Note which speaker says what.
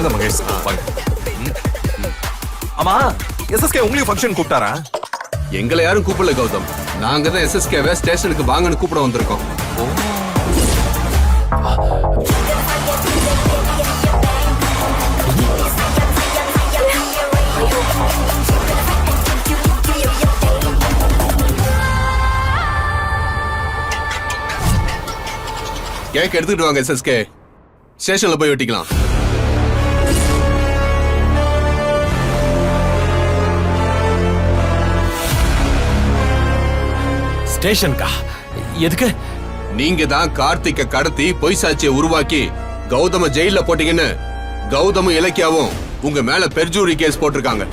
Speaker 1: வாங்க மகேஷ் வாங்க. ஆமா எஸ்எஸ்கே உங்களுக்கு ஃபங்க்ஷன் கூப்பிட்டாரா?
Speaker 2: எங்களை யாரும் கூப்பிடல கௌதம். நாங்க தான் எஸ்எஸ்கேவை ஸ்டேஷனுக்கு வாங்கன்னு கூப்பிட வந்திருக்கோம். கேக் எடுத்துட்டு வாங்க எஸ்எஸ்கே. ஸ்டேஷன்ல போய் வெட்டிக்கலாம்.
Speaker 1: ஸ்டேஷன்கா? எதுக்கு?
Speaker 2: நீங்க தான் கார்த்திக்க கடத்தி பொய் சாட்சியை உருவாக்கி கௌதம ஜெயில போட்டீங்கன்னு கௌதமும் இலக்கியாவும் உங்க மேல பெர்ஜூரி கேஸ் போட்டிருக்காங்க.